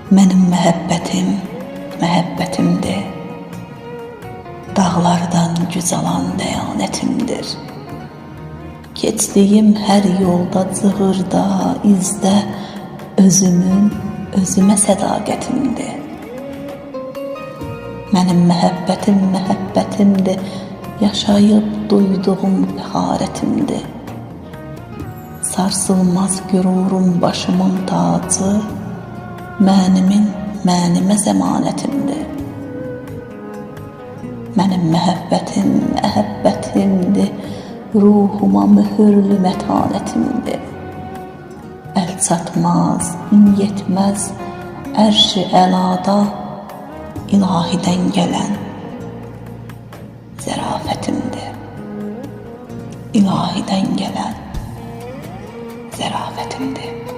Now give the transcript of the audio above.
Mənim məhəbbətim, məhəbbətimdir. Dağlardan güc alan dəyanətimdir. Keçdiyim hər yolda, cığırda, izdə özümün, özümə sədaqətimdir. Mənim məhəbbətim, məhəbbətimdir. Yaşayıb duyduğum fəxarətimdir. Sarsılmaz qürurum başımın tacı, mənimə zəmanətimdir. Mənim məhəbbətim, məhəbbətimdir. Ruhuma mühürlü mətanətimdir. Əl çatmaz, yetməz, ərş-i əlada ilahidən gələn zərafətimdir. İlahidən gələn zərafətimdir.